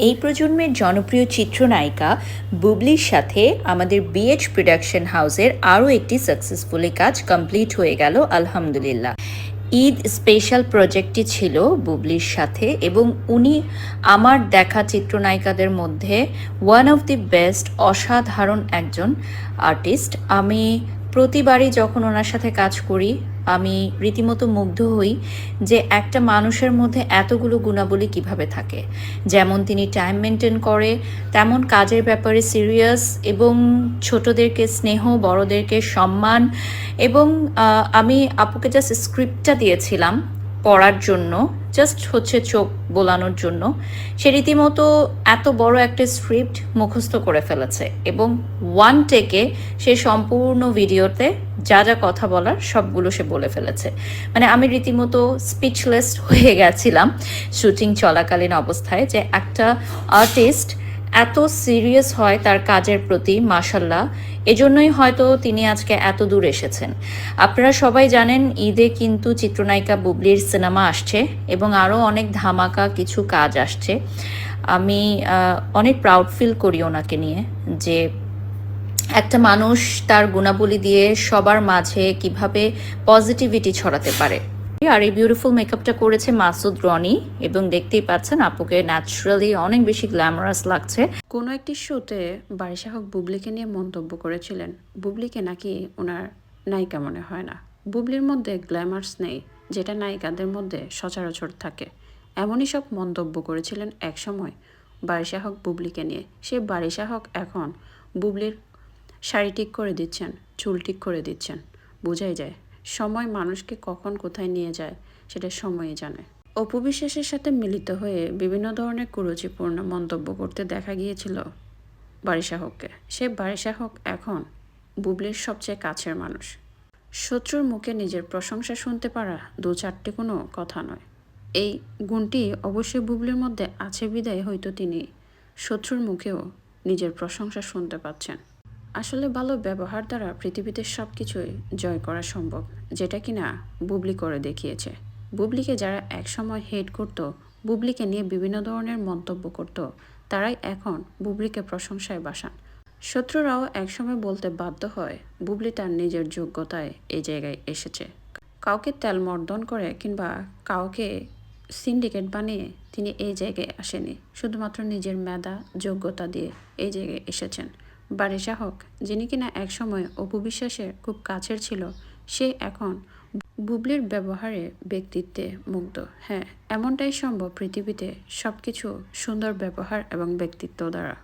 এই প্রজন্মের জনপ্রিয় চিত্রনায়িকা বুবলির সাথে আমাদের বিএইচ প্রোডাকশন হাউসের আরও একটি সাকসেসফুলি কাজ কমপ্লিট হয়ে গেল আলহামদুলিল্লাহ। ঈদ স্পেশাল প্রজেক্টটি ছিল বুবলির সাথে এবং উনি আমার দেখা চিত্রনায়িকাদের মধ্যে ওয়ান অফ দি বেস্ট, অসাধারণ একজন আর্টিস্ট। আমি প্রতিবারই যখন ওনার সাথে কাজ করি আমি রীতিমতো মুগ্ধ হই যে একটা মানুষের মধ্যে এতগুলো গুণাবলী কিভাবে থাকে। যেমন তিনি টাইম মেনটেন করে, তেমন কাজের ব্যাপারে সিরিয়াস এবং ছোটদেরকে স্নেহ, বড়দেরকে সম্মান। এবং আমি আপুকে জাস্ট স্ক্রিপ্টটা দিয়েছিলাম পড়ার জন্য, জাস্ট হচ্ছে চোখ বোলানোর জন্য। সে রীতিমতো এত বড় একটা স্ক্রিপ্ট মুখস্থ করে ফেলেছে এবং ওয়ান টেকে সে সম্পূর্ণ ভিডিওতে যা যা কথা বলার সবগুলো সে বলে ফেলেছে। মানে আমি রীতিমতো স্পিচলেস হয়ে গেছিলাম শুটিং চলাকালীন অবস্থায় যে একটা আর্টিস্ট এত সিরিয়াস হয় তার কাজের প্রতি। মাশাল্লাহ, এজন্যই হয়তো তিনি আজকে এত দূর এসেছেন। আপনারা সবাই জানেন ঈদে কিন্তু চিত্রনায়িকা বুবলির সিনেমা আসছে এবং আরও অনেক ধামাকা কিছু কাজ আসছে। আমি অনেক প্রাউড ফিল করি ওনাকে নিয়ে, যে একটা মানুষ তার গুণাবলী দিয়ে সবার মাঝে কিভাবে পজিটিভিটি ছড়াতে পারে। আর এই বিউটিফুল মেকআপটা করেছে মাসুদ রনি এবং দেখতেই পাচ্ছেন আপুকে ন্যাচারালি অনেক বেশি গ্ল্যামারাস লাগছে। কোনো একটি শোতে বারিশা হক বুবলিকে নিয়ে মন্তব্য করেছিলেন বুবলিকে নাকি ওনার নায়িকা মনে হয় না, বুবলির মধ্যে গ্ল্যামার্স নেই যেটা নায়িকাদের মধ্যে সচরাচর থাকে। এমনই সব মন্তব্য করেছিলেন একসময় বারিশা হক বুবলিকে নিয়ে। সেই বারিশা হক এখন বুবলির শাড়ি ঠিক করে দিচ্ছেন, চুল ঠিক করে দিচ্ছেন। বোঝাই যায় সময় মানুষকে কখন কোথায় নিয়ে যায় সেটা সময়ই জানে। অপু বিশ্বাসের সাথে মিলিত হয়ে বিভিন্ন ধরনের কুরুচিপূর্ণ মন্তব্য করতে দেখা গিয়েছিল বারিশা হককে। সে বারিশা হক এখন বুবলির সবচেয়ে কাছের মানুষ। শত্রুর মুখে নিজের প্রশংসা শুনতে পারা দু চারটি কোনো কথা নয়। এই গুণটি অবশ্যই বুবলির মধ্যে আছে বিদায় হয়তো তিনি শত্রুর মুখেও নিজের প্রশংসা শুনতে পাচ্ছেন। আসলে ভালো ব্যবহার দ্বারা পৃথিবীতে সব কিছুই জয় করা সম্ভব, যেটা কিনা বুবলি করে দেখিয়েছে। বুবলিকে যারা একসময় হেট করত, বুবলিকে নিয়ে বিভিন্ন ধরনের মন্তব্য করত, তারাই এখন বুবলিকে প্রশংসায় বাসান। শত্রুরাও একসময় বলতে বাধ্য হয় বুবলি তার নিজের যোগ্যতায় এই জায়গায় এসেছে। কাউকে তেলমর্দন করে কিংবা কাউকে সিন্ডিকেট বানিয়ে তিনি এই জায়গায় আসেনি, শুধুমাত্র নিজের মেধা যোগ্যতা দিয়ে এই জায়গায় এসেছেন। বারিশা হক, যিনি কিনা একসময় অপু বিশ্বাসের খুব কাছের ছিল, সে এখন বুবলির ব্যবহারে ব্যক্তিত্বে মুগ্ধ। হ্যাঁ, এমনটাই সম্ভব পৃথিবীতে সব কিছু সুন্দর ব্যবহার এবং ব্যক্তিত্ব দ্বারা।